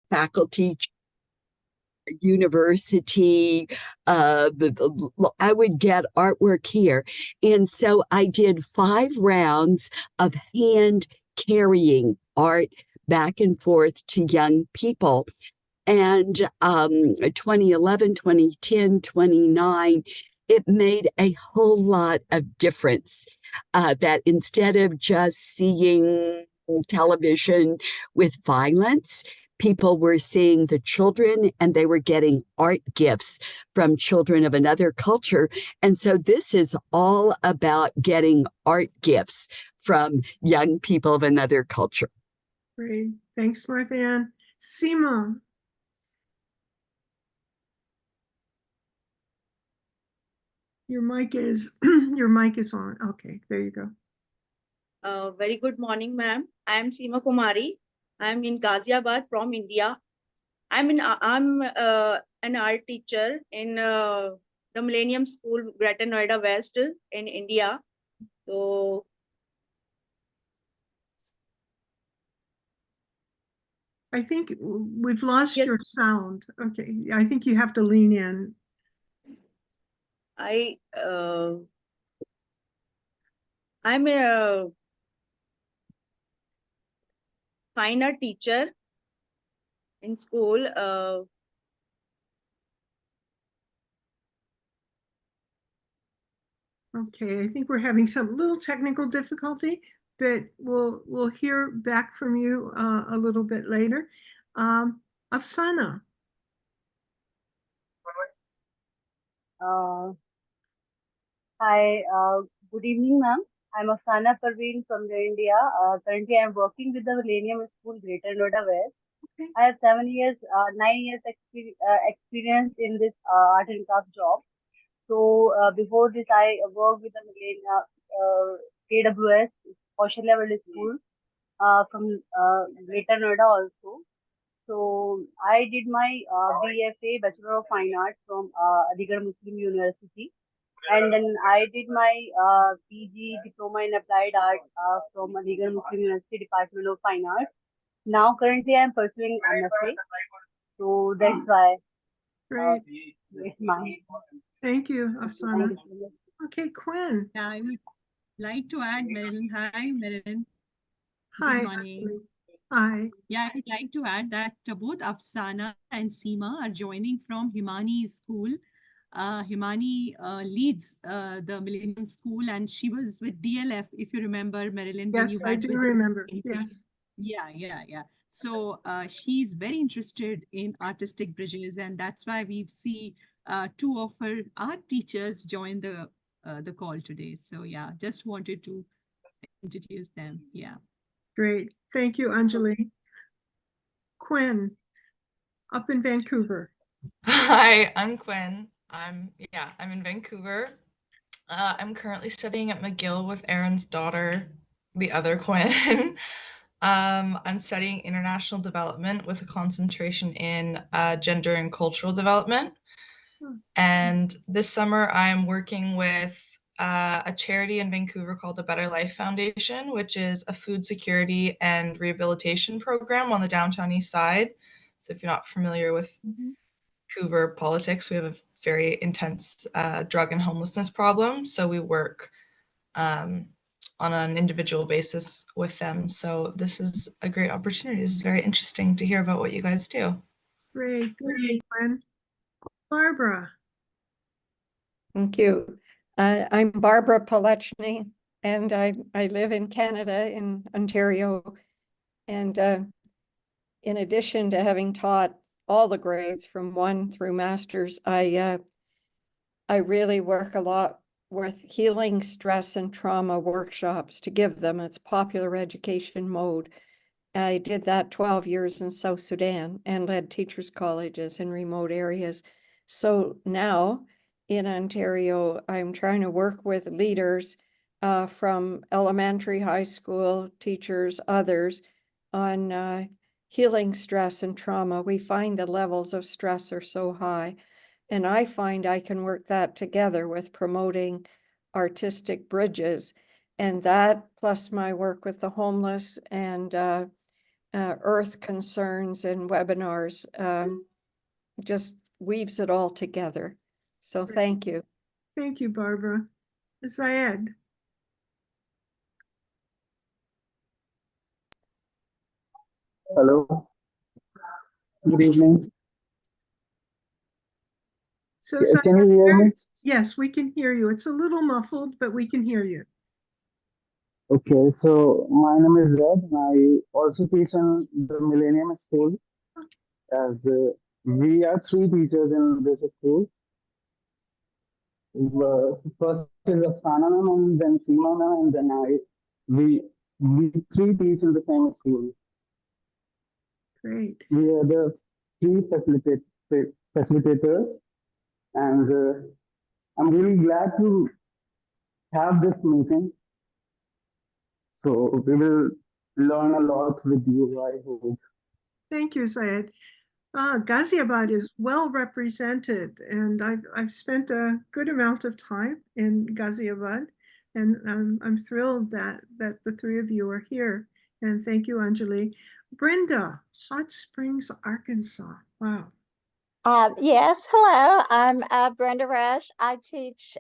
faculty, university. I would get artwork here. And so I did 5 rounds of hand carrying art back and forth to young people. And 2011, 2010, 29, it made a whole lot of difference. That instead of just seeing television with violence, people were seeing the children and they were getting art gifts from children of another culture. And so this is all about getting art gifts from young people of another culture. Great. Thanks, Martha Ann. Seema. Your mic is on. Okay, there you go. Very good morning, ma'am. I am Seema Kumari. I am in Ghaziabad from India. I'm an art teacher in the Millennium School, Greater Noida West in India. So I think we've lost your sound. Okay, I think you have to lean in. I'm a fine art teacher in school. Okay, I think we're having some little technical difficulty, but we'll hear back from you a little bit later. Afsana. Hi, good evening, ma'am. I'm Afsana Parveen from India. Currently, I'm working with the Millennium School, Greater Noida West. Okay. I have 9 years experience in this art and craft job. So before this, I worked with the KWS, Social Level School, from Greater Noida also. So I did my BFA, Bachelor of Fine Arts from Aligarh Muslim University. And then I did my PG Diploma in Applied Art from Aligarh Muslim University Department of Fine Arts. Now currently I'm pursuing MFA. So that's why Great. it's mine. Thank you, Afsana. Okay, Quinn. Yeah, I would like to add, Marilyn. Hi, Marilyn. Hi. Good morning. Hi. Yeah, I would like to add that both Afsana and Seema are joining from Himani School. Himani leads the Millennium School, and she was with DLF, if you remember, Marilyn, when you Yes, I had do visited remember. India. Yes. Yeah. So she's very interested in artistic bridges, and that's why we see 2 of her art teachers join the call today. So yeah, just wanted to introduce them. Yeah. Great. Thank you, Anjali. Quinn, up in Vancouver. Hi, I'm Quinn. I'm in Vancouver. I'm currently studying at McGill with Aaron's daughter, the other Quinn. I'm studying international development with a concentration in gender and cultural development. And this summer, I'm working with a charity in Vancouver called the Better Life Foundation, which is a food vancouver and rehabilitation program on the downtown east side. So if you're not familiar with Vancouver politics, we have a very intense drug and homelessness problem. So we work on an individual basis with them. So this is a great opportunity. This is very interesting to hear about what you guys do. Great. Great, Quinn. Barbara. Thank you. I'm Barbara Palechny, and I live in Canada, in Ontario. And in addition to having taught all the grades from 1 through master's, I really work a lot with healing stress and trauma workshops to give them its popular education mode. I did that 12 years in South Sudan and led teachers' colleges in remote areas. So now in Ontario, I'm trying to work with leaders from elementary, high school, teachers, others on healing stress and trauma. We find the levels of stress are so high. And I find I can work that together with promoting artistic bridges. And that plus my work with the homeless and earth concerns and webinars. Just weaves it all together. So thank you. Thank you, Barbara. Syed. Hello, good evening. So Syed, Can you hear me? yes, we can hear you. It's a little muffled, but we can hear you. Okay, so my name is Red, and I also teach in the Millennium School. As we are three teachers in this school. First is Afsana ma'am, and then Seema ma'am, and then I. We three teach in the same school. Great. We are the three facilitators, and I'm really glad to have this meeting. So we will learn a lot with you, I hope. Thank you, Syed. Ghaziabad is well represented, and I've spent a good amount of time in Ghaziabad, and I'm thrilled that the three of you are here. And thank you, Anjali. Brenda, Hot Springs, Arkansas. Wow. Yes, hello. I'm Brenda Rush. I teach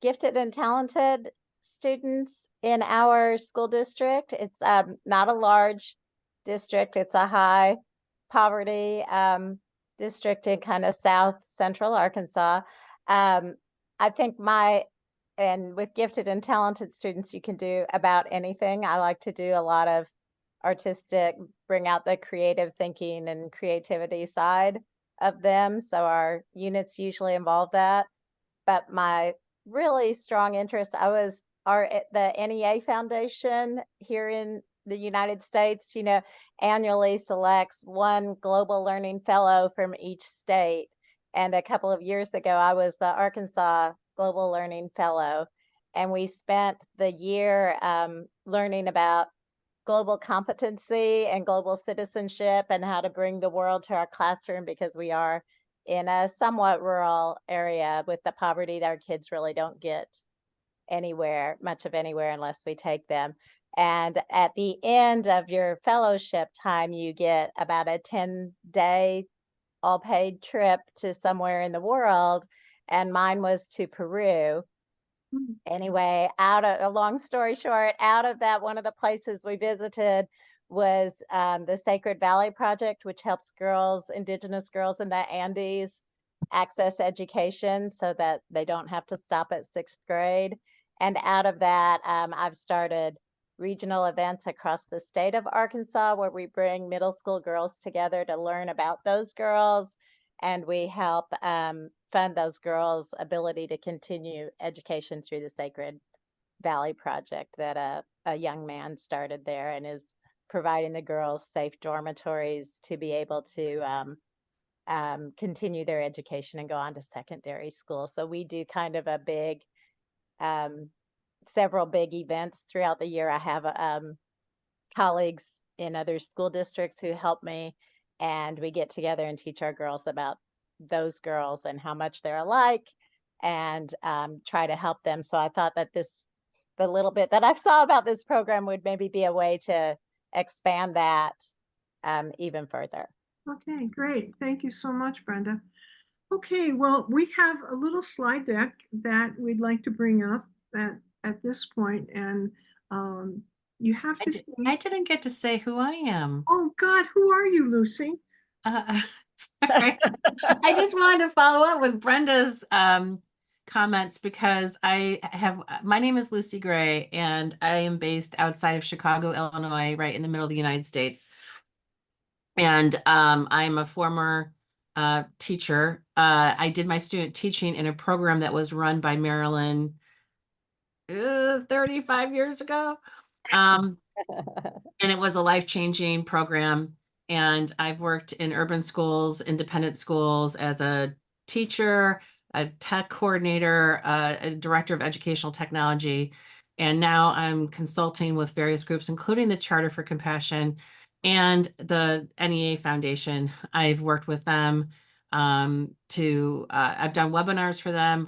gifted and talented students in our school district. It's not a large district, it's a high poverty district in kind of south central Arkansas. I think and with gifted and talented students, you can do about anything. I like to do a lot of artistic, bring out the creative thinking and creativity side of them. So our units usually involve that. But my really strong interest, I was the NEA Foundation here in the United States, annually selects one global learning fellow from each state. And a couple of years ago, I was the Arkansas Global Learning Fellow. And we spent the year learning about global competency and global citizenship and how to bring the world to our classroom because we are in a somewhat rural area with the poverty that our kids really don't get much of anywhere unless we take them. And at the end of your fellowship time, you get about a 10-day all paid trip to somewhere in the world. And mine was to Peru. Anyway, a long story short, out of that, one of the places we visited was the Sacred Valley Project, which helps indigenous girls in the Andes access education so that they don't have to stop at 6th grade. And out of that, I've started regional events across the state of Arkansas where we bring middle school girls together to learn about those girls. And we help fund those girls' ability to continue education through the Sacred Valley Project that a young man started there and is providing the girls safe dormitories to be able to continue their education and go on to secondary school. So we do kind of several big events throughout the year. I have colleagues in other school districts who help me, and we get together and teach our girls about those girls and how much they're alike and try to help them. So I thought that the little bit that I saw about this program would maybe be a way to expand that even further. Okay, great. Thank you so much, Brenda. Okay, well, we have a little slide deck that we'd like to bring up at this point, and you have to see. I didn't get to say who I am. Oh God, who are you, Lucy? Sorry. I just wanted to follow up with Brenda's comments because my name is Lucy Gray, and I am based outside of Chicago, Illinois, right in the middle of the United States. And I'm a former teacher. I did my student teaching in a program that was run by Marilyn 35 years ago. And it was a life-changing program. And I've worked in urban schools, independent schools as a teacher, a tech coordinator, a director of educational technology. And now I'm consulting with various groups, including the Charter for Compassion and the NEA Foundation. I've worked with them I've done webinars for them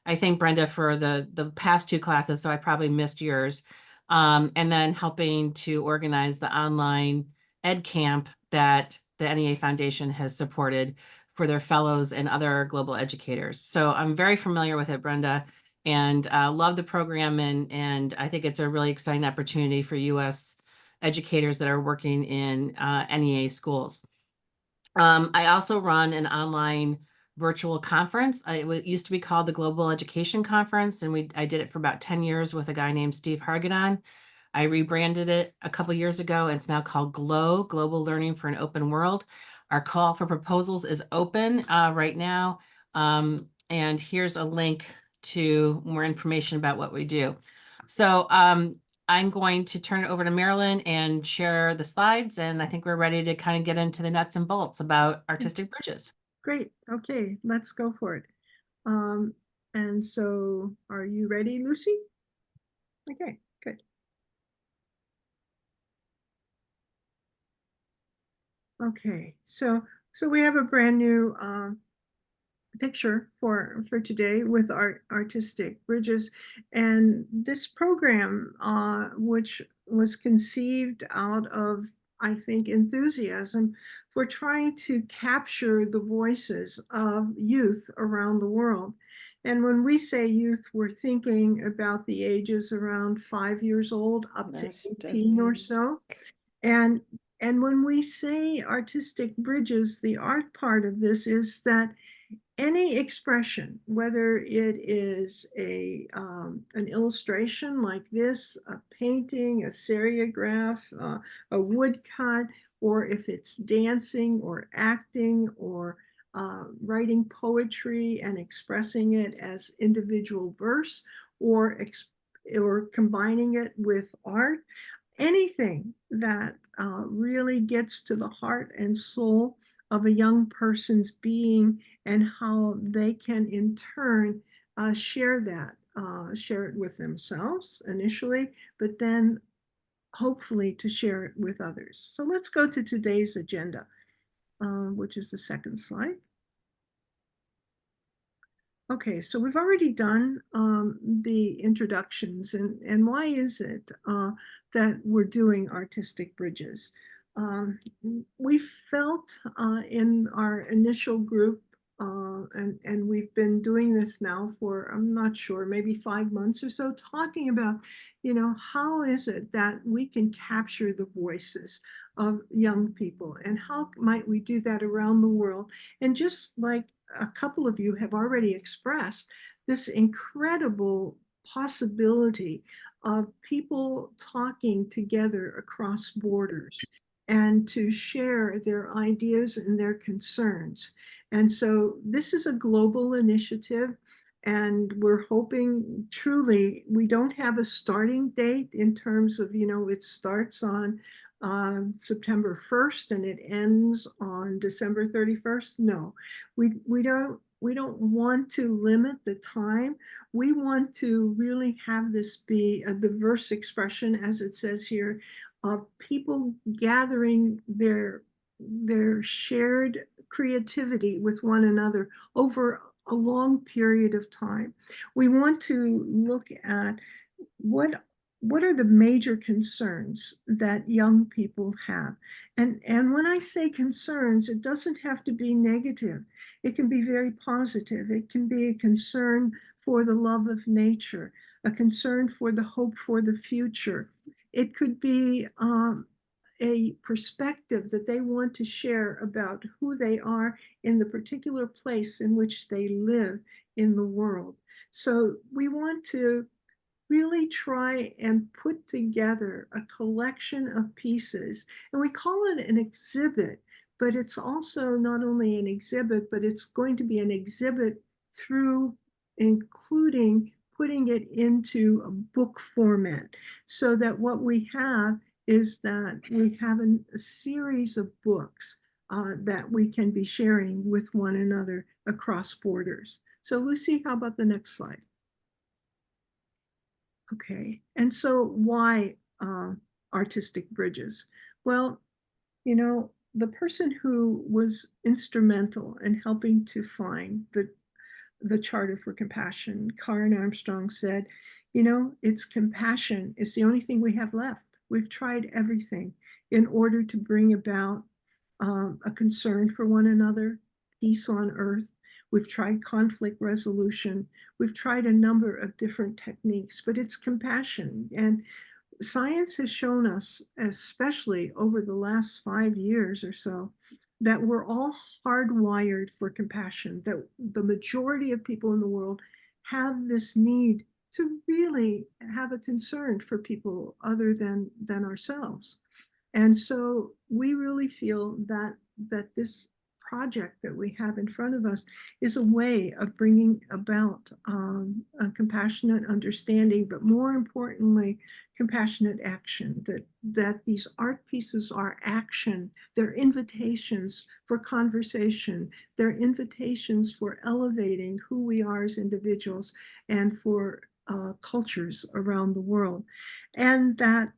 I think, Brenda, for the past two classes, so I probably missed yours. and then helping to organize the online ed camp that the NEA Foundation has supported for their fellows and other global educators. So I'm very familiar with it, Brenda, and love the program. And I think it's a really exciting opportunity for US educators that are working in NEA schools. I also run an online virtual conference. It used to be called the Global Education Conference, and I did it for about 10 years with a guy named Steve Hargadon. I rebranded it a couple years ago, and it's now called GLOW, Global Learning for an Open World. Our call for proposals is open right now, and here's a link to more information about what we do. So I'm going to turn it over to Marilyn and share the slides, and I think we're ready to kind of get into the nuts and bolts about artistic bridges. Great. Okay, let's go for it. And so are you ready, Lucy? Okay, good. Okay, so we have a brand new picture for today with artistic bridges, and this program, which was conceived out of, I think, enthusiasm for trying to capture the voices of youth around the world. And when we say youth, we're thinking about the ages around 5 years old up to 18 or so. And when we say artistic bridges, the art part of this is that any expression, whether it is an illustration like this, a painting, a serigraph, a woodcut, or if it's dancing or acting or writing poetry and expressing it as individual verse, or combining it with art, anything that really gets to the heart and soul of a young person's being and how they can in turn share it with themselves initially, but then hopefully to share it with others. So let's go to today's agenda, which is the second slide. Okay, so we've already done the introductions, and why is it that we're doing artistic bridges? We felt in our initial group, and we've been doing this now for, I'm not sure, maybe 5 months or so, talking about, how is it that we can capture the voices of young people, and how might we do that around the world? And just like a couple of you have already expressed, this incredible possibility of people talking together across borders and to share their ideas and their concerns. And so this is a global initiative, and we're hoping truly, we don't have a starting date in terms of, it starts on September 1st and it ends on December 31st. No, we don't want to limit the time. We want to really have this be a diverse expression, as it says here, of people gathering their shared creativity with one another over a long period of time. We want to look at what are the major concerns that young people have. And when I say concerns, it doesn't have to be negative. It can be very positive. It can be a concern for the love of nature, a concern for the hope for the future. It could be a perspective that they want to share about who they are in the particular place in which they live in the world. So we want to really try and put together a collection of pieces. And we call it an exhibit, but it's also not only an exhibit, but it's going to be an exhibit through including putting it into a book format, so that what we have is that we have a series of books that we can be sharing with one another across borders. So Lucy, how about the next slide? Okay, and so why artistic bridges? Well, the person who was instrumental in helping to find the Charter for Compassion, Karen Armstrong, said, It's compassion. It's the only thing we have left. We've tried everything in order to bring about a concern for one another, peace on earth. We've tried conflict resolution. We've tried a number of different techniques, but it's compassion. And science has shown us, especially over the last 5 years or so, that we're all hardwired for compassion, that the majority of people in the world have this need to really have a concern for people other than ourselves. And so we really feel that this project that we have in front of us is a way of bringing about a compassionate understanding, but more importantly, compassionate action. That these art pieces are action. They're invitations for conversation. They're invitations for elevating who we are as individuals and for cultures around the world, and that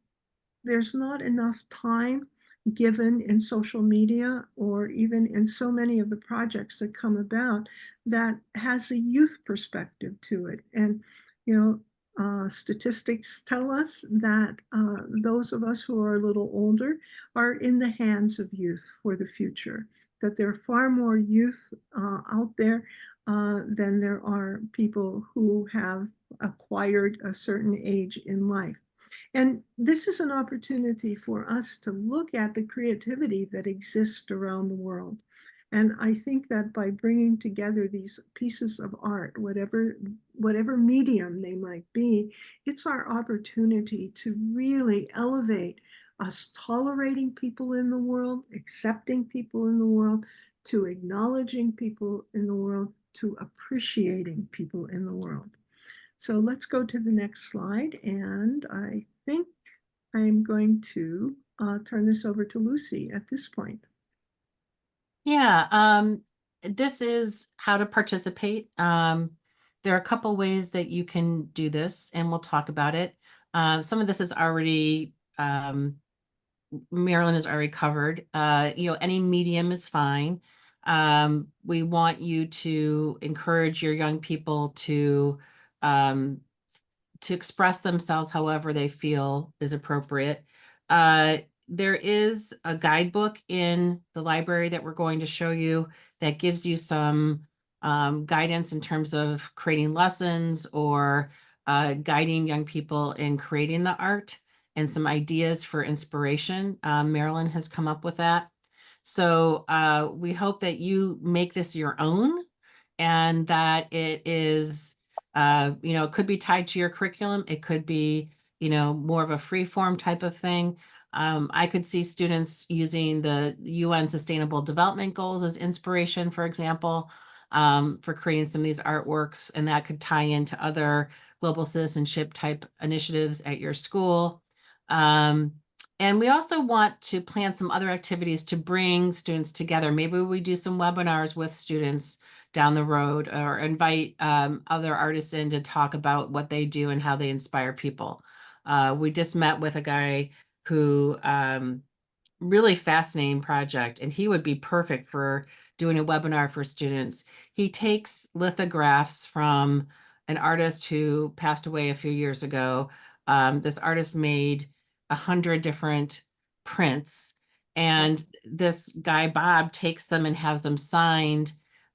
there's not enough time given in social media or even in so many of the projects that come about that has a youth perspective to it. And, statistics tell us that those of us who are a little older are in the hands of youth for the future, that there are far more youth out there than there are people who have acquired a certain age in life. And this is an opportunity for us to look at the creativity that exists around the world. And I think that by bringing together these pieces of art, whatever medium they might be, it's our opportunity to really elevate us tolerating people in the world, accepting people in the world, to acknowledging people in the world, to appreciating people in the world. So let's go to the next slide. And I think I'm going to turn this over to Lucy at this point. Yeah, this is how to participate. There are a couple ways that you can do this, and we'll talk about it. Some of this is already, Marilyn has already covered. Any medium is fine. We want you to encourage your young people to express themselves however they feel is appropriate. There is a guidebook in the library that we're going to show you that gives you some guidance in terms of creating lessons or guiding young people in creating the art and some ideas for inspiration. Marilyn has come up with that. So we hope that you make this your own and that it is it could be tied to your curriculum. It could be, more of a free form type of thing. I could see students using the UN Sustainable Development Goals as inspiration, for example, for creating some of these artworks, and that could tie into other global citizenship type initiatives at your school. And we also want to plan some other activities to bring students together. Maybe we do some webinars with students down the road or invite other artists in to talk about what they do and how they inspire people. We just met with a guy who really fascinating project, and he would be perfect for doing a webinar for students. He takes lithographs from an artist who passed away a few years ago. This artist made 100 different prints, and this guy, Bob, takes them and has them signed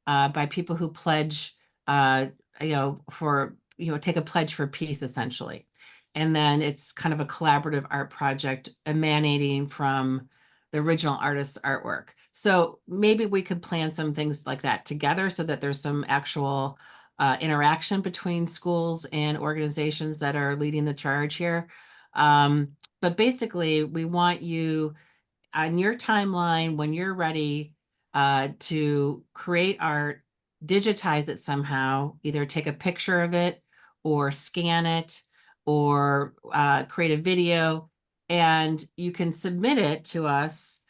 by people who pledge, take a pledge for peace, essentially. And then it's kind of a collaborative art project emanating from the original artist's artwork. So maybe we could plan some things like that together so that there's some actual interaction between schools and organizations that are leading the charge here. But basically, we want you on your timeline when you're ready to create art, digitize it somehow, either take a picture of it or scan it or create a video, and you can submit it to us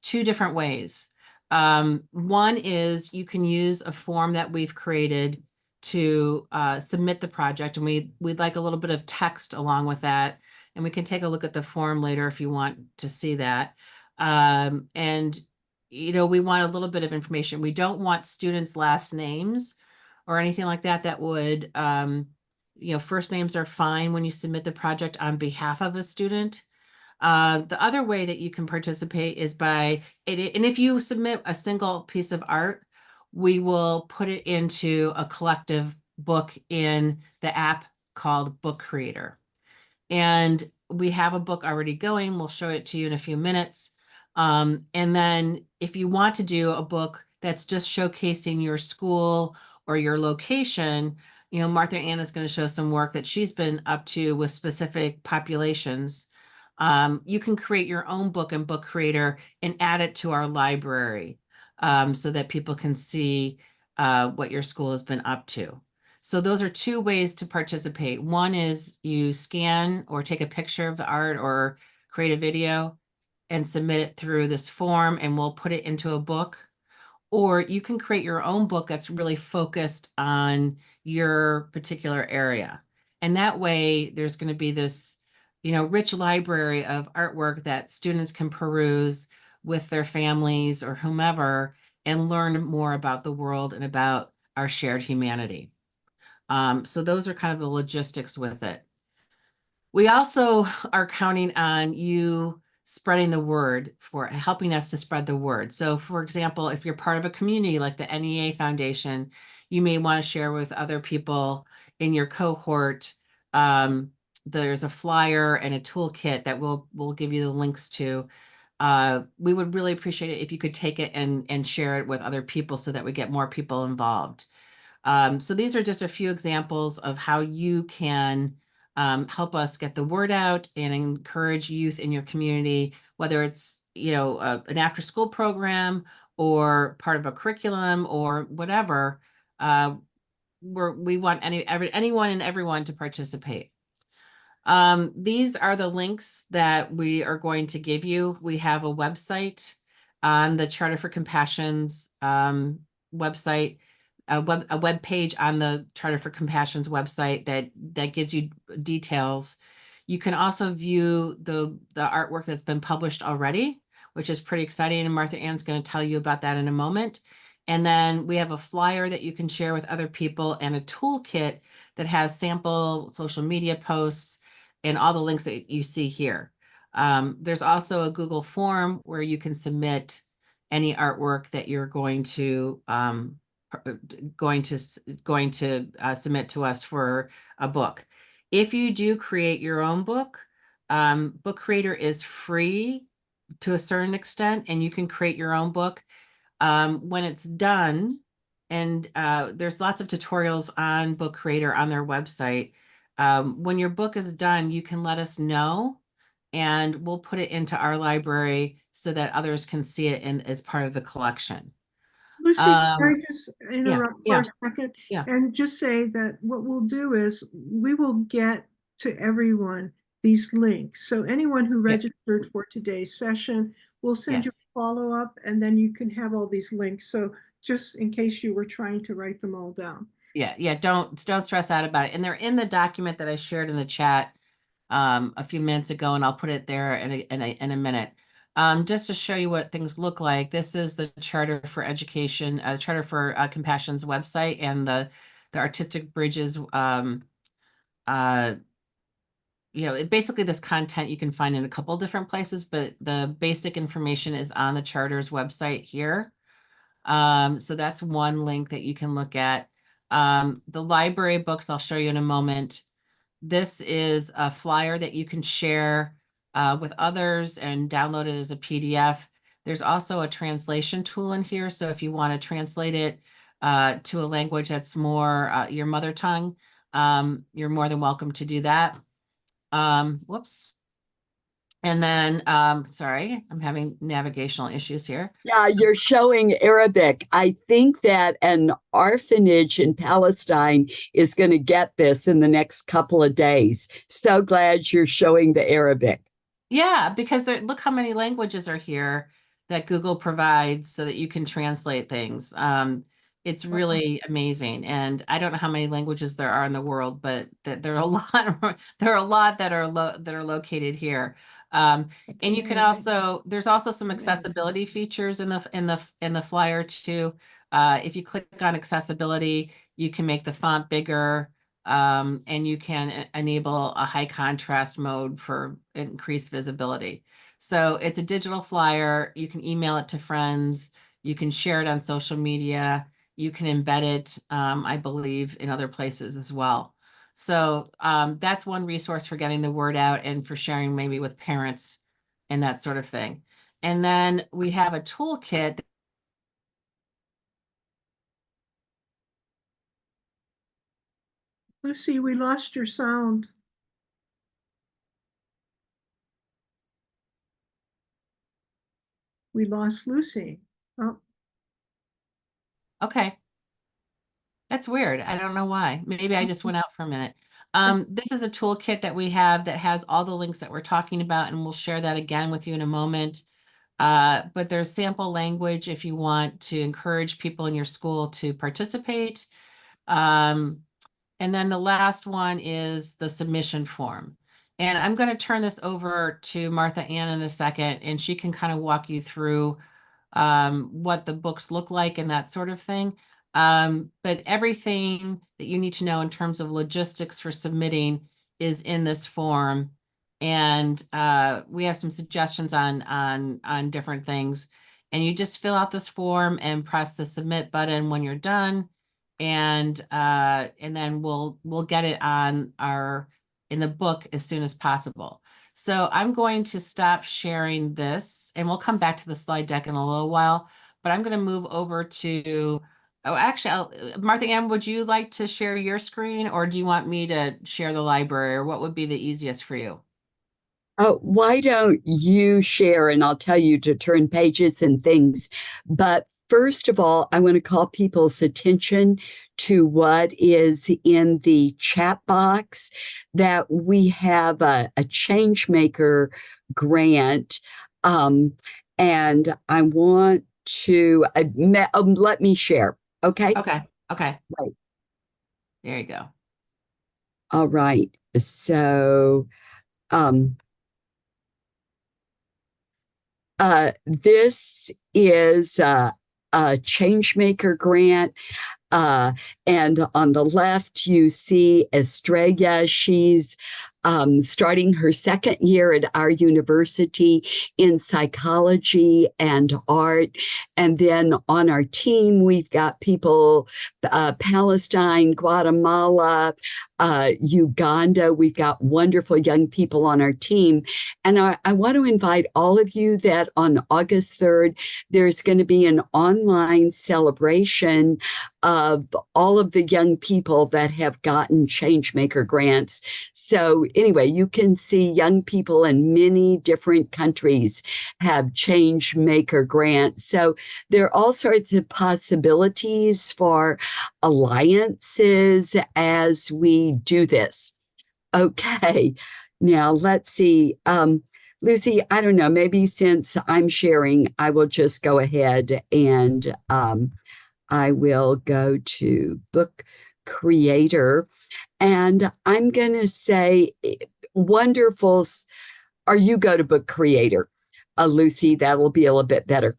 two different ways. One is you can use a form that we've created to submit the project, and we'd like a little bit of text along with that, and we can take a look at the form later if you want to see that. And we want a little bit of information. We don't want students' last names or anything like that that would first names are fine when you submit the project on behalf of a student. The other way that you can participate is by, and if you submit a single piece of art, we will put it into a collective book in the app called Book Creator. And we have a book already going. We'll show it to you in a few minutes. And then if you want to do a book that's just showcasing your school or your location, Martha Ann is going to show some work that she's been up to with specific populations. You can create your own book in Book Creator and add it to our library so that people can see what your school has been up to. So those are two ways to participate. One is you scan or take a picture of the art or create a video and submit it through this form, and we'll put it into a book. Or you can create your own book that's really focused on your particular area. And that way there's going to be this, rich library of artwork that students can peruse with their families or whomever and learn more about the world and about our shared humanity. So those are kind of the logistics with it. We also are counting on you spreading the word, for helping us to spread the word. So for example, if you're part of a community like the NEA Foundation, you may want to share with other people in your cohort. There's a flyer and a toolkit that we'll give you the links to. We would really appreciate it if you could take it and share it with other people so that we get more people involved. So these are just a few examples of how you can help us get the word out and encourage youth in your community, whether it's, an after-school program or part of a curriculum or whatever. We want anyone and everyone to participate. These are the links that we are going to give you. We have a website on the Charter for Compassion's website, a web page on the Charter for Compassion's website that gives you details. You can also view the artwork that's been published already, which is pretty exciting, and Martha Ann's going to tell you about that in a moment. And then we have a flyer that you can share with other people and a toolkit that has sample social media posts and all the links that you see here. There's also a Google form where you can submit any artwork that you're going to submit to us for a book. If you do create your own book, Book Creator is free to a certain extent, and you can create your own book. When it's done, and there's lots of tutorials on Book Creator on their website. When your book is done, you can let us know, and we'll put it into our library so that others can see it as part of the collection. Lucy, can I just interrupt for yeah, a second yeah. and just say that what we'll do is we will get to everyone these links. So anyone who registered for today's session, we'll send you Yes. a follow-up, and then you can have all these links. So just in case you were trying to write them all down. Yeah. Don't stress out about it. And they're in the document that I shared in the chat a few minutes ago, and I'll put it there in a minute. Just to show you what things look like, this is the Charter for Education, Charter for Compassion's website, and the Artistic Bridges. Basically this content you can find in a couple different places, but the basic information is on the Charter's website here. So that's one link that you can look at. The library books I'll show you in a moment. This is a flyer that you can share with others and download it as a PDF. There's also a translation tool in here. So if you want to translate it to a language that's more your mother tongue, you're more than welcome to do that. Whoops. And then, sorry, I'm having navigational issues here. Yeah, you're showing Arabic. I think that an orphanage in Palestine is going to get this in the next couple of days. So glad you're showing the Arabic. Yeah, because look how many languages are here that Google provides so that you can translate things. It's really amazing. And I don't know how many languages there are in the world, but there are a lot. There are a lot that are located here. And you can also, there's also some accessibility features in the flyer too. If you click on accessibility, you can make the font bigger. and you can enable a high contrast mode for increased visibility. So it's a digital flyer. You can email it to friends. You can share it on social media. You can embed it, I believe, in other places as well. So that's one resource for getting the word out and for sharing maybe with parents and that sort of thing. And then we have a toolkit. Lucy, we lost your sound. We lost Lucy. Oh, Okay. That's weird. I don't know why. Maybe I just went out for a minute. This is a toolkit that we have that has all the links that we're talking about, and we'll share that again with you in a moment. But there's sample language if you want to encourage people in your school to participate. And then the last one is the submission form. And I'm going to turn this over to Martha Ann in a second, and she can kind of walk you through what the books look like and that sort of thing. But everything that you need to know in terms of logistics for submitting is in this form. And we have some suggestions on different things. And you just fill out this form and press the submit button when you're done. And then we'll get it on in the book as soon as possible. So I'm going to stop sharing this, and we'll come back to the slide deck in a little while, but I'm going to move over to, oh, actually, Martha Ann, would you like to share your screen, or do you want me to share the library, or what would be the easiest for you? Oh, why don't you share and I'll tell you to turn pages and things. But first of all, I want to call people's attention to what is in the chat box, that we have a Changemaker grant. And I want to let me share. Okay. Okay. Okay. Right. There you go. All right. So, this is a Changemaker grant. And on the left, you see Estrella. She's starting her second year at our university in psychology and art. And then on our team, we've got people, Palestine, Guatemala, Uganda. We've got wonderful young people on our team. And I want to invite all of you that on August 3rd, there's going to be an online celebration of all of the young people that have gotten Changemaker grants. So anyway, you can see young people in many different countries have Changemaker grants. So there are all sorts of possibilities for alliances as we do this. Okay, now let's see. Lucy, I don't know, maybe since I'm sharing, I will just go ahead and I will go to Book Creator, and I'm going to say wonderful, or you go to Book Creator, Lucy, that'll be a little bit better.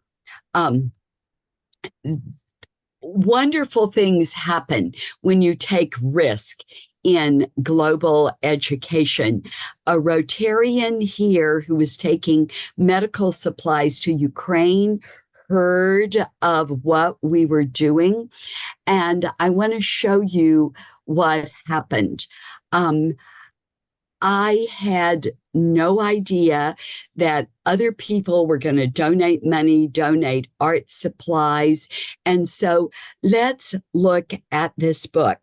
Wonderful things happen when you take risk in global education. A Rotarian here who was taking medical supplies to Ukraine heard of what we were doing, and I want to show you what happened. I had no idea that other people were going to donate money, donate art supplies. And so let's look at this book.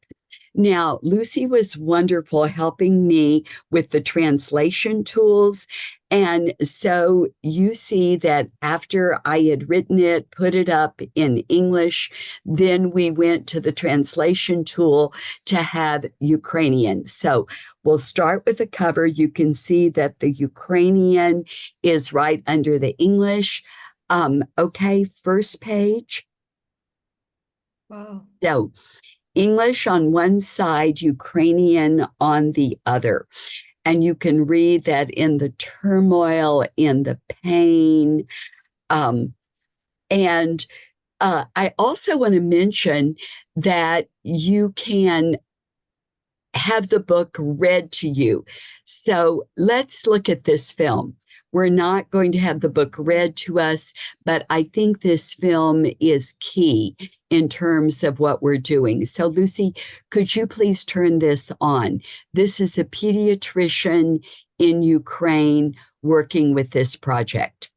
Now, Lucy was wonderful helping me with the translation tools. And so you see that after I had written it, put it up in English, then we went to the translation tool to have Ukrainian. So we'll start with the cover. You can see that the Ukrainian is right under the English. Okay, first page. Wow. So English on one side, Ukrainian on the other. And you can read that in the turmoil, in the pain. And I also want to mention that you can have the book read to you. So let's look at this film. We're not going to have the book read to us, but I think this film is key in terms of what we're doing. So, Lucy, could you please turn this on? This is a pediatrician in Ukraine working with this project.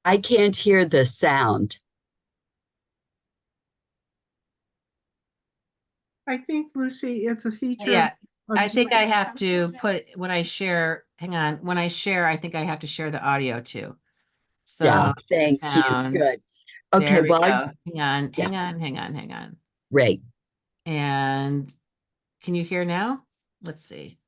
I can't hear the sound. I think, Lucy, it's a feature. Yeah, of I think Zoom. I have to put, when I share, hang on, when I share, I think I have to share the audio too. So Yeah, thank you. sound. Good. There Okay, we well, go. Hang on, yeah. hang on. Right. And can you hear now? Let's see.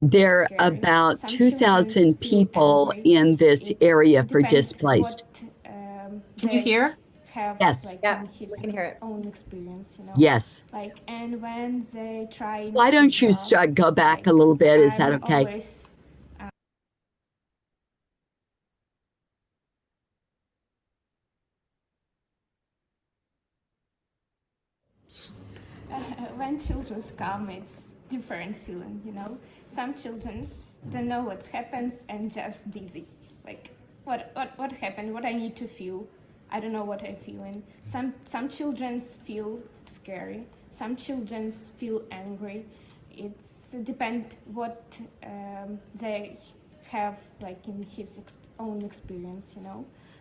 There are about 2,000 people in this area for displaced. Can you hear? Yes. Yeah, we can hear it. Own experience, Yes. and when they try Why don't you go back a little bit? Is that okay? Always, when children come, it's different feeling, Some children don't know what happens and just dizzy. Like, what happened? What I need to feel? I don't know what I'm feeling. Some children feel scary. Some children feel angry. It's depend what they have, like, in his own experience,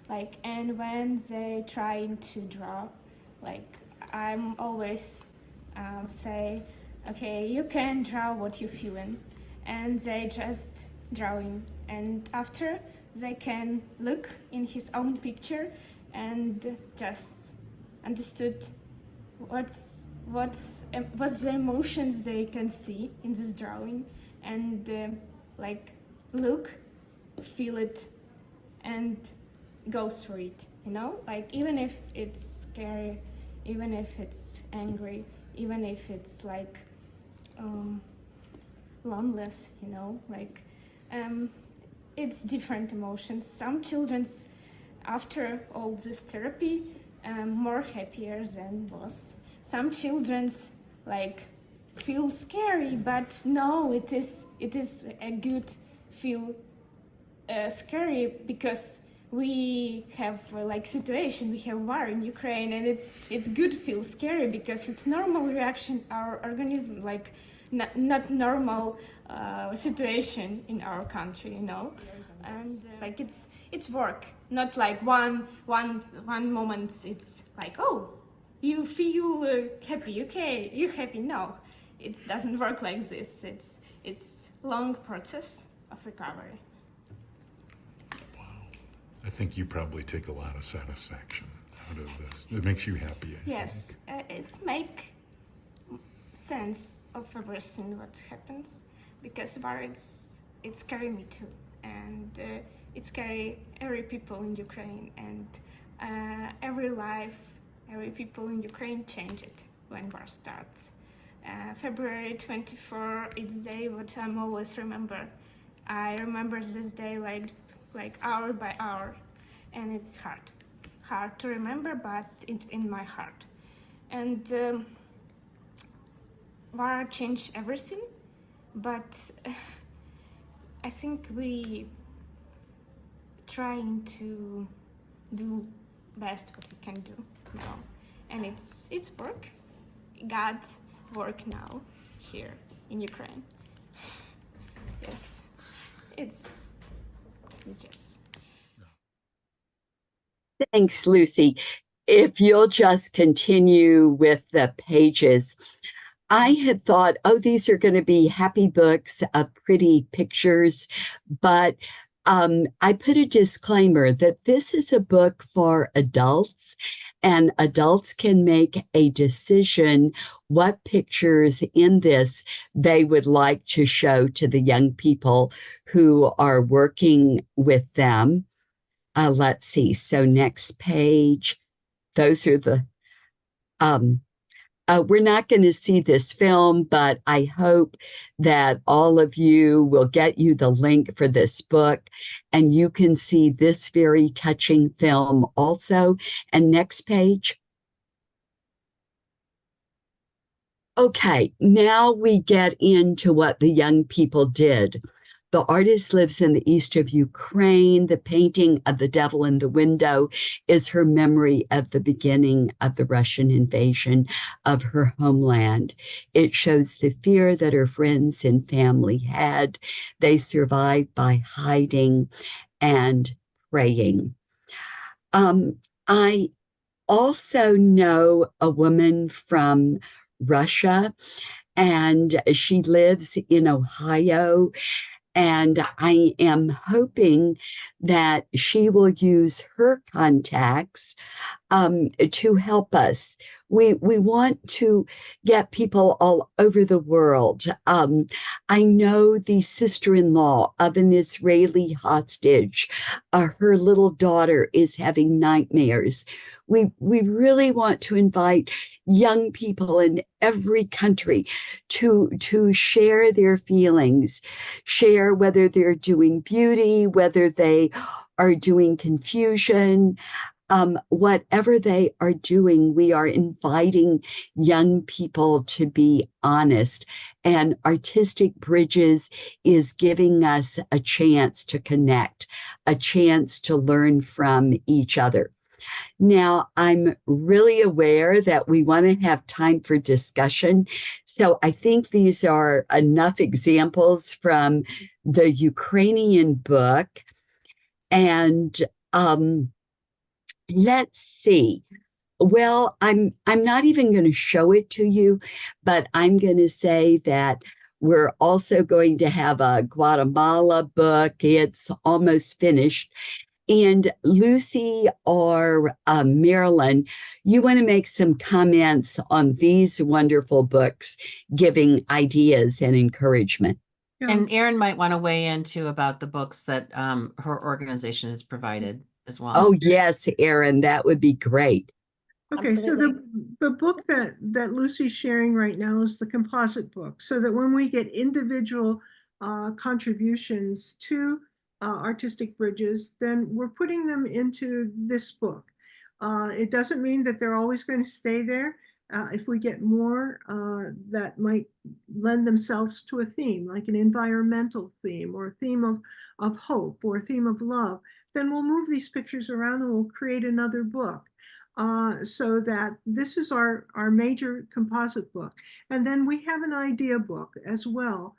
Like, and when they trying to draw, like, I'm always say, okay, you can draw what you're feeling, and they just drawing, and after they can look in his own picture and just understood what's the emotions they can see in this drawing, and like look, feel it, and go through it, like even if it's scary, even if it's angry, even if it's like loneless, like it's different emotions. Some children's after all this therapy more happier than was. Some children's like feel scary, but no, it is a good feel scary because we have like situation, we have war in Ukraine, and it's good feel scary because it's normal reaction our organism, like not normal situation in our country, and like it's work, not like one moment it's like, oh, you feel happy, okay, you're happy. No, it doesn't work like this. It's long process of recovery. I think you probably take a lot of satisfaction out of this. It makes you happy. Yes, it's make sense of everything what happens, because war it's scary me too, and it scary every people in Ukraine, and every life, every people in Ukraine change it when war starts. February 24, it's day what I'm always remember. I remember this day like hour by hour, and it's hard to remember, but it's in my heart. And war changed everything, but I think we trying to do best what we can do now, and it's work. God's work now here in Ukraine. Yes, it's just. Thanks, Lucy. If you'll just continue with the pages. I had thought, oh, these are going to be happy books of pretty pictures, but I put a disclaimer that this is a book for adults, and adults can make a decision what pictures in this they would like to show to the young people who are working with them. Let's see. So next page, those are the we're not going to see this film, but I hope that all of you will get you the link for this book and you can see this very touching film also. And next page. Okay, now we get into what the young people did. The artist lives in the east of Ukraine. The painting of the devil in the window is her memory of the beginning of the Russian invasion of her homeland. It shows the fear that her friends and family had. They survived by hiding and praying. I also know a woman from Russia, and she lives in Ohio. And I am hoping that she will use her contacts to help us. We want to get people all over the world. I know the sister-in-law of an Israeli hostage. Her little daughter is having nightmares. We really want to invite young people in every country to share their feelings, share whether they're doing beauty, whether they are doing confusion. Whatever they are doing, we are inviting young people to be honest. And Artistic Bridges is giving us a chance to connect, a chance to learn from each other. Now, I'm really aware that we want to have time for discussion. So I think these are enough examples from the Ukrainian book. And let's see. Well, I'm not even going to show it to you, but I'm going to say that we're also going to have a Guatemala book. It's almost finished. And Lucy or Marilyn, you want to make some comments on these wonderful books, giving ideas and encouragement. Yeah. And Erin might want to weigh in too about the books that her organization has provided as well. Oh, yes, Erin, that would be great. Okay, Absolutely. so the book that Lucy's sharing right now is the composite book, so that when we get individual contributions to Artistic Bridges, then we're putting them into this book. It doesn't mean that they're always going to stay there. If we get more that might lend themselves to a theme, like an environmental theme or a theme of hope or a theme of love, then we'll move these pictures around and we'll create another book. So that this is our major composite book. And then we have an idea book as well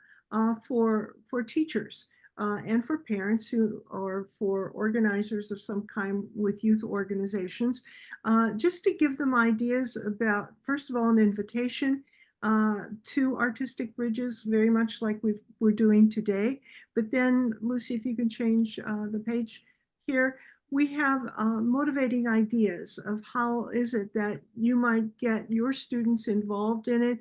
for teachers and for parents who or for organizers of some kind with youth organizations, just to give them ideas about, first of all, an invitation to Artistic Bridges, very much like we're doing today. But then, Lucy, if you can change the page here, we have motivating ideas of how is it that you might get your students involved in it.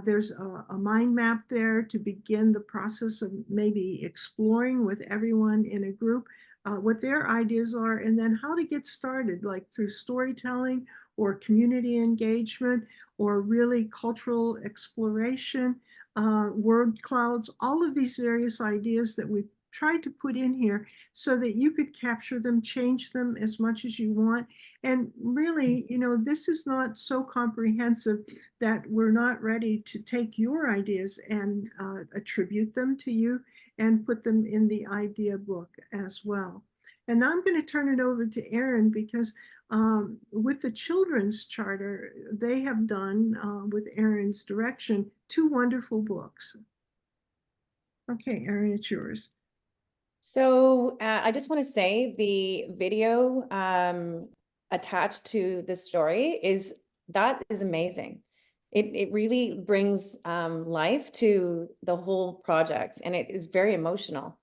There's a mind map there to begin the process of maybe exploring with everyone in a group what their ideas are, and then how to get started, like through storytelling or community engagement or really cultural exploration, word clouds, all of these various ideas that we've tried to put in here so that you could capture them, change them as much as you want. And really, this is not so comprehensive that we're not ready to take your ideas and attribute them to you and put them in the idea book as well. And now I'm going to turn it over to Erin because with the Children's Charter, they have done, with Erin's direction, 2 wonderful books. Okay, Erin, it's yours. So I just want to say the video attached to the story is amazing. It really brings life to the whole project, and it is very emotional.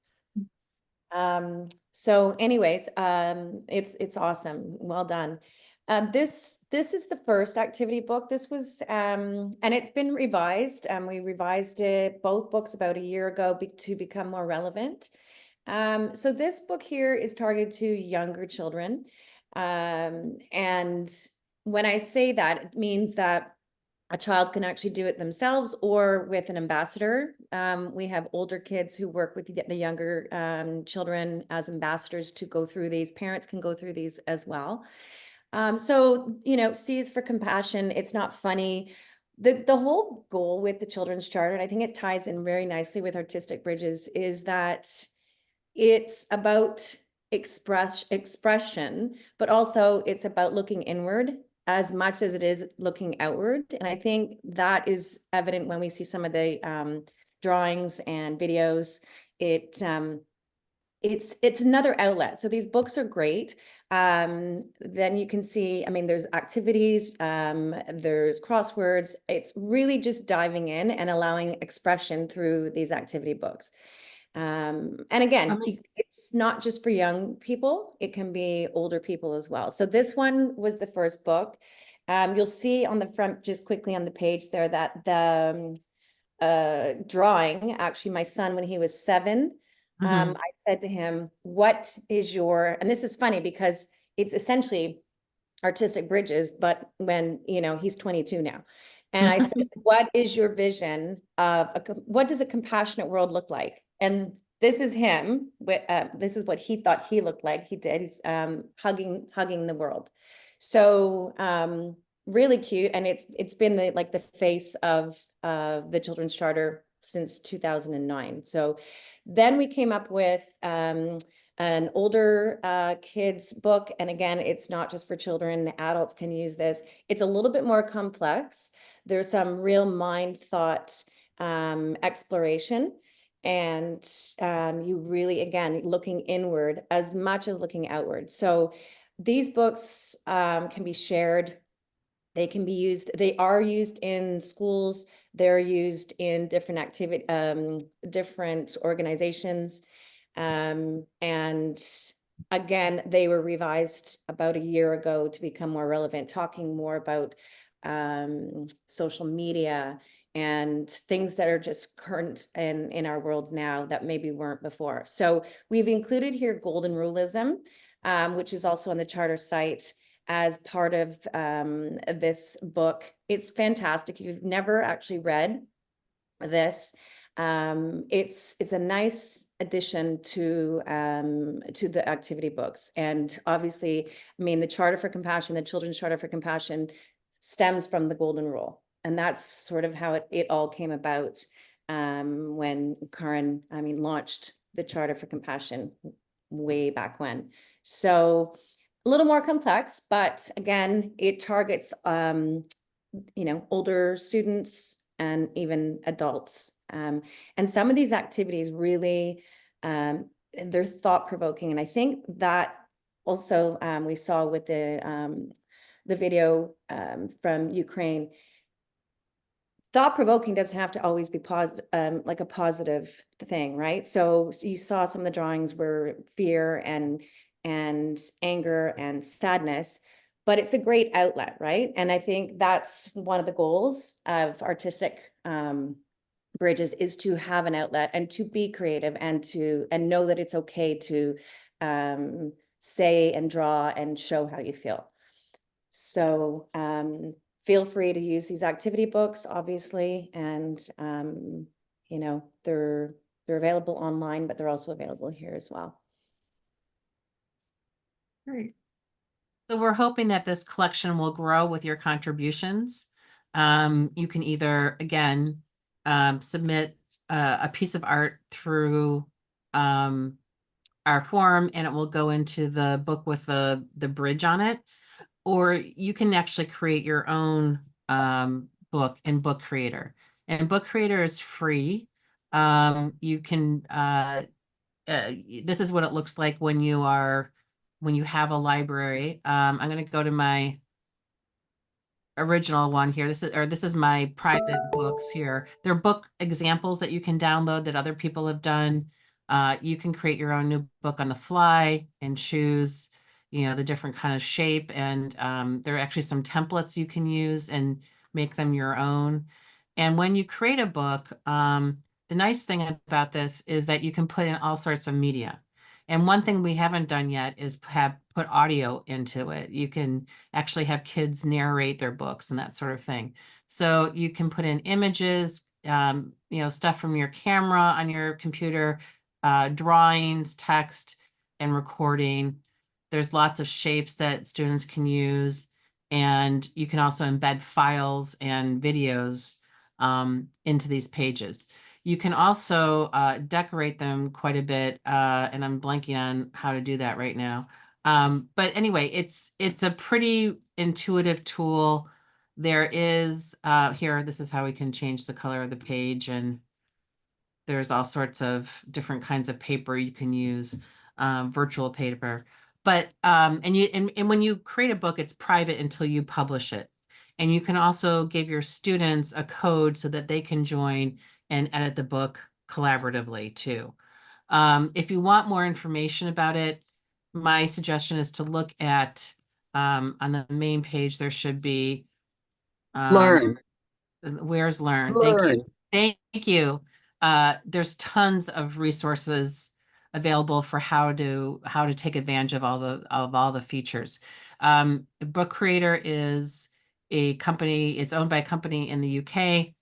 So anyways, it's awesome. Well done. This is the first activity book. This was and it's been revised. We revised both books about a year ago to become more relevant. So this book here is targeted to younger children. And when I say that, it means that a child can actually do it themselves or with an ambassador. We have older kids who work with the younger children as ambassadors to go through these. Parents can go through these as well. So, C is for compassion. It's not funny. The whole goal with the Children's Charter, and I think it ties in very nicely with Artistic Bridges, is that it's about expression, but also it's about looking inward as much as it is looking outward. And I think that is evident when we see some of the drawings and videos. It's another outlet. So these books are great. Then you can see, there's activities, there's crosswords. It's really just diving in and allowing expression through these activity books. And again, it's not just for young people, it can be older people as well. So this one was the first book. You'll see on the front, just quickly on the page there, that the drawing, actually my son, when he was 7, I said to him, what is your, and this is funny because it's essentially Artistic Bridges, but when, he's 22 now. And I said, what is your vision of, what does a compassionate world look like? And this is him, this is what he thought he looked like. He did, he's hugging the world. So really cute. And it's been the face of the Children's Charter since 2009. So then we came up with an older kids book. And again, it's not just for children, adults can use this. It's a little bit more complex. There's some real mind thought exploration. And you really, again, looking inward as much as looking outward. So these books can be shared. They can be used, they are used in schools. They're used in different activity, different organizations. And again, they were revised about a year ago to become more relevant, talking more about social media and things that are just current in our world now that maybe weren't before. So we've included here Golden Ruleism, which is also on the Charter site as part of this book. It's fantastic. If you've never actually read this, it's a nice addition to the activity books. And obviously, the Charter for Compassion, the Children's Charter for Compassion, stems from the Golden Rule. And that's sort of how it all came about when Karen, launched the Charter for Compassion way back when. So a little more complex, but again, it targets, older students and even adults. And some of these activities really, they're thought-provoking. And I think that also we saw with the video from Ukraine, thought-provoking doesn't have to always be positive, like a positive thing, right? So you saw some of the drawings were fear and anger and sadness, but it's a great outlet, right? And I think that's one of the goals of Artistic Bridges, is to have an outlet and to be creative and know that it's okay to say and draw and show how you feel. So feel free to use these activity books, obviously, and they're available online, but they're also available here as well. Great. So we're hoping that this collection will grow with your contributions. You can either, again, submit a piece of art through our form, and it will go into the book with the bridge on it. Or you can actually create your own book in Book Creator. And Book Creator is free. You can, this is what it looks like when you have a library. I'm going to go to my original one here. This is my private books here. They're book examples that you can download that other people have done. You can create your own new book on the fly and choose, the different kind of shape. And there are actually some templates you can use and make them your own. And when you create a book, the nice thing about this is that you can put in all sorts of media. And one thing we haven't done yet is have put audio into it. You can actually have kids narrate their books and that sort of thing. So you can put in images, stuff from your camera on your computer, drawings, text, and recording. There's lots of shapes that students can use. And you can also embed files and videos into these pages. You can also decorate them quite a bit, and I'm blanking on how to do that right now. But anyway, it's a pretty intuitive tool. There is here, this is how we can change the color of the page, and there's all sorts of different kinds of paper you can use, virtual paper. But and when you create a book, it's private until you publish it. And you can also give your students a code so that they can join and edit the book collaboratively too. If you want more information about it, my suggestion is to look at on the main page, there should be Learn, where's Learn? Thank you. learn. Thank you. There's tons of resources available for how to take advantage of all the features. Book Creator is a company, it's owned by a company in the UK.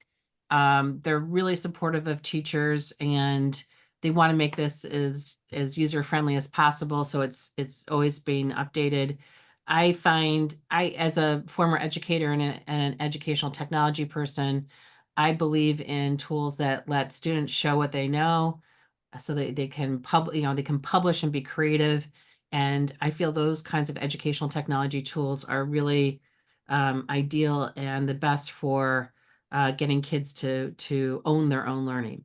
They're really supportive of teachers, and they want to make this as user friendly as possible. So it's always being updated. I find as a former educator and an educational technology person, I believe in tools that let students show what they know so that they can they can publish and be creative. And I feel those kinds of educational technology tools are really ideal and the best for getting kids to own their own learning.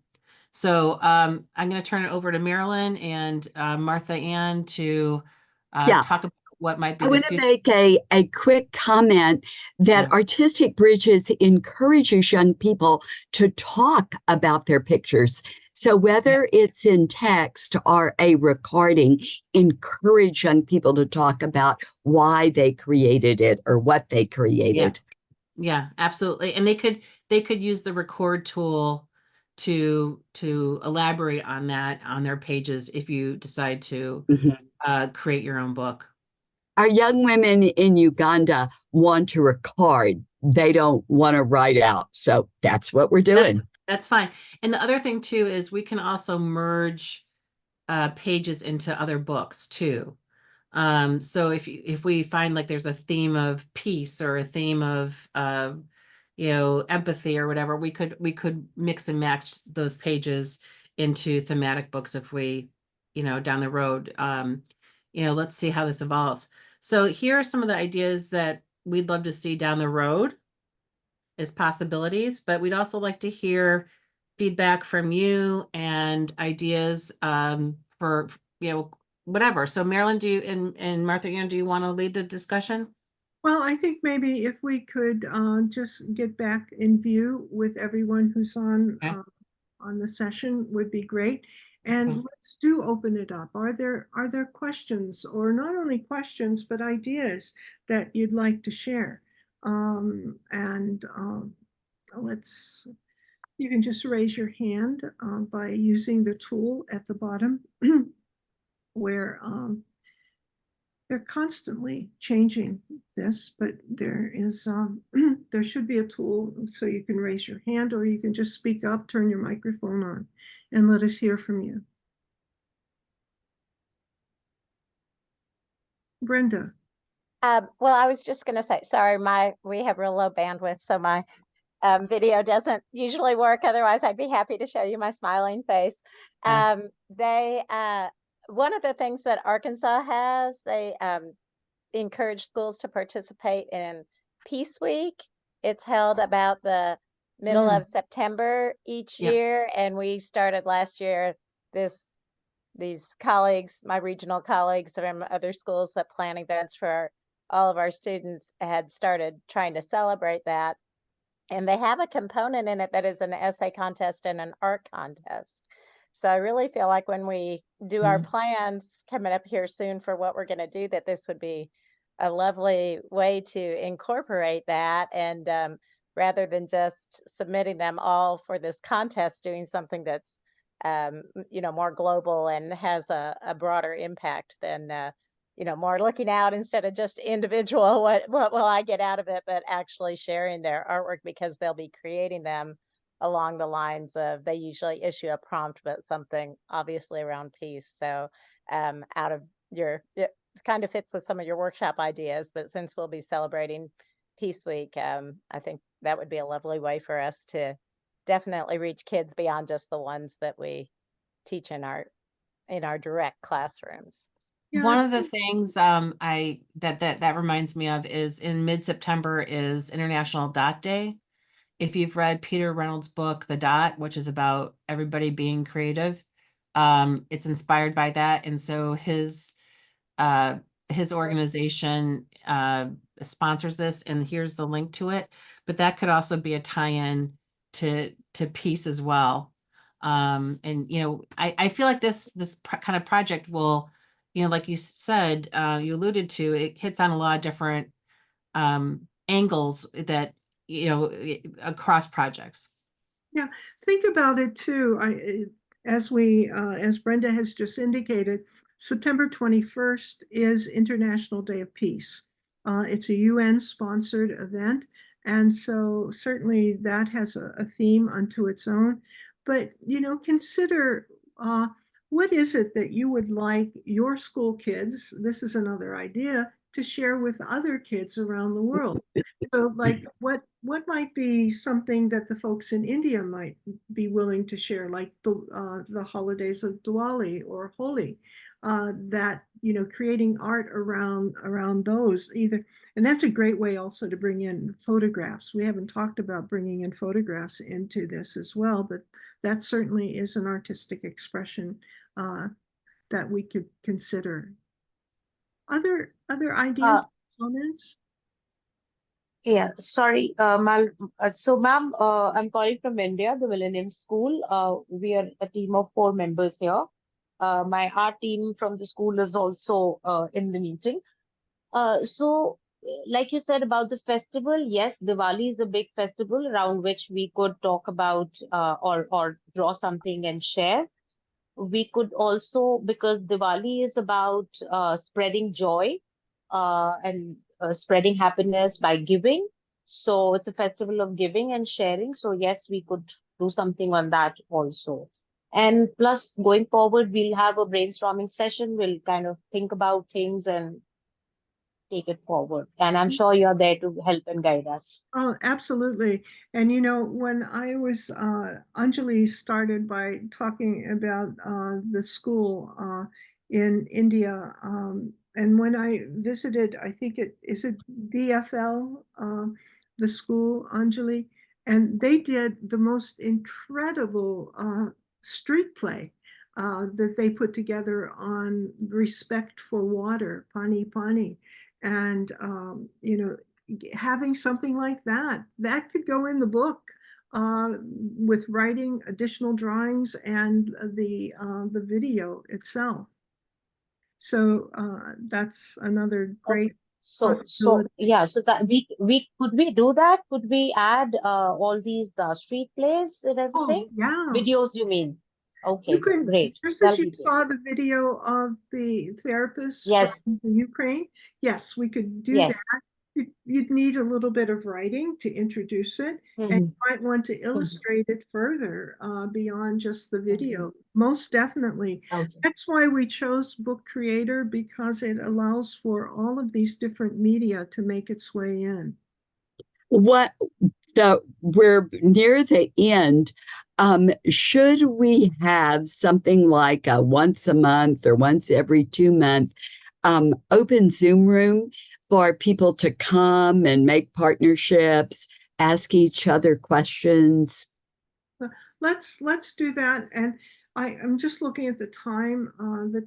So I'm going to turn it over to Marilyn and Martha Ann to Yeah. talk about what might be I the want to future. make a quick comment that Yeah. Artistic Bridges encourages young people to talk about their pictures. So whether it's in text or a recording, encourage young people to talk about why they created it or what they created. Yeah, absolutely. And they could use the record tool to elaborate on that on their pages if you decide to Mhm. create your own book. Our young women in Uganda want to record. They don't want to write out. So that's what we're doing. That's fine. And the other thing too is we can also merge pages into other books too. So if we find like there's a theme of peace or a theme of empathy or whatever, we could mix and match those pages into thematic books if we, down the road. Let's see how this evolves. So here are some of the ideas that we'd love to see down the road as possibilities, but we'd also like to hear feedback from you and ideas for whatever. So Marilyn, and Martha Ann, do you want to lead the discussion? Well, I think maybe if we could just get back in view with everyone who's on the session would be great. And let's do open it up. Are there questions, or not only questions, but ideas that you'd like to share? You can just raise your hand by using the tool at the bottom where they're constantly changing this, but there is there should be a tool so you can raise your hand, or you can just speak up, turn your microphone on, and let us hear from you. Brenda. Well, I was just going to say, sorry, we have real low bandwidth, so my video doesn't usually work. Otherwise, I'd be happy to show you my smiling face. One of the things that Arkansas has, they encourage schools to participate in Peace Week. It's held about the middle of September each year, and we started last year. These colleagues, my regional colleagues from other schools that plan events for all of our students, had started trying to celebrate that. And they have a component in it that is an essay contest and an art contest. So I really feel like when we do our plans coming up here soon for what we're going to do, that this would be a lovely way to incorporate that. And rather than just submitting them all for this contest, doing something that's more global and has a broader impact than, more looking out instead of just individual, what will I get out of it, but actually sharing their artwork because they'll be creating them along the lines of, they usually issue a prompt, but something obviously around peace. So out of it kind of fits with some of your workshop ideas, but since we'll be celebrating Peace Week, I think that would be a lovely way for us to definitely reach kids beyond just the ones that we teach in our direct classrooms. Yeah, One of the things that reminds me of is in mid-September is International Dot Day. If you've read Peter Reynolds' book, The Dot, which is about everybody being creative, it's inspired by that. And so his organization sponsors this, and here's the link to it. But that could also be a tie-in to peace as well. And I feel like this kind of project will, like you said, you alluded to, it hits on a lot of different angles that across projects. Yeah, think about it too. As Brenda has just indicated, September 21st is International Day of Peace. It's a UN-sponsored event, and so certainly that has a theme unto its own. But consider what is it that you would like your school kids, this is another idea, to share with other kids around the world. So, like, what might be something that the folks in India might be willing to share, like the holidays of Diwali or Holi, that creating art around those either, and that's a great way also to bring in photographs. We haven't talked about bringing in photographs into this as well, but that certainly is an artistic expression that we could consider. Other ideas, comments? Yeah, sorry, ma'am. Ma'am, I'm calling from India, the Millennium School. We are a team of 4 members here. My art team from the school is also in the meeting. Like you said about the festival, yes, Diwali is a big festival around which we could talk about or draw something and share. We could also, because Diwali is about spreading joy and spreading happiness by giving. So it's a festival of giving and sharing. So yes, we could do something on that also. And plus, going forward, we'll have a brainstorming session. We'll kind of think about things and take it forward. And I'm sure you're there to help and guide us. Oh, absolutely. And when I was Anjali started by talking about the school in India, and when I visited, I think it DFL, the school, Anjali, and they did the most incredible street play that they put together on respect for water, pani pani, and having something like that could go in the book with writing additional drawings and the video itself. So that's another great So yeah, so that could we do that? Could we add all these street plays and everything? Yeah. Videos, you mean? Okay, You can, great. just as That'll you be great. saw the video of the therapists Yes. from the Ukraine, yes, we could do Yes. that. You'd need a little bit of writing to introduce it, and you might want to illustrate it further beyond just the video. Most definitely. That's why we chose Book Creator, because it allows for all of these different media to make its way in. So we're near the end. Should we have something like a once a month or once every 2 months open Zoom room for people to come and make partnerships, ask each other questions? Let's do that. And I'm just looking at the time that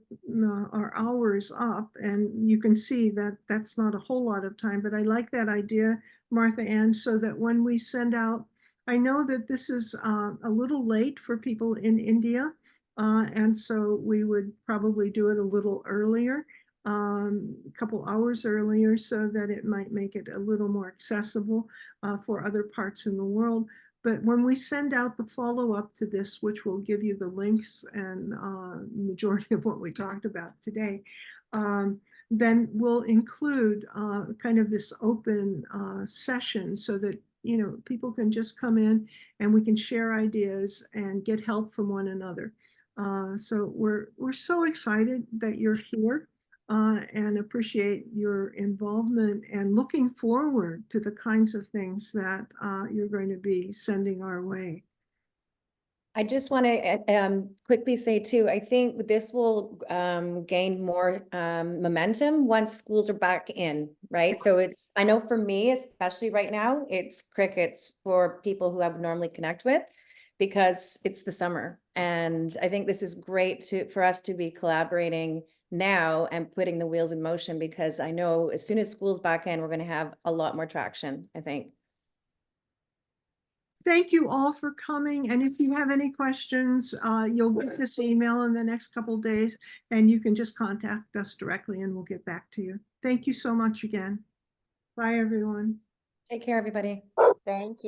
our hour is up, and you can see that that's not a whole lot of time, but I like that idea, Martha Ann, so that when we send out, I know that this is a little late for people in India, and so we would probably do it a little earlier, a couple hours earlier, so that it might make it a little more accessible for other parts in the world. But when we send out the follow-up to this, which will give you the links and majority of what we talked about today, then we'll include kind of this open session so that people can just come in and we can share ideas and get help from one another. So we're so excited that you're here and appreciate your involvement and looking forward to the kinds of things that you're going to be sending our way. I just want to quickly say too, I think this will gain more momentum once schools are back in, right? So I know for me, especially right now, it's crickets for people who I would normally connect with because it's the summer. And I think this is great for us to be collaborating now and putting the wheels in motion, because I know as soon as school's back in, we're going to have a lot more traction, I think. Thank you all for coming. And if you have any questions, you'll get this email in the next couple of days, and you can just contact us directly and we'll get back to you. Thank you so much again. Bye, everyone. Take care, everybody. Thank you.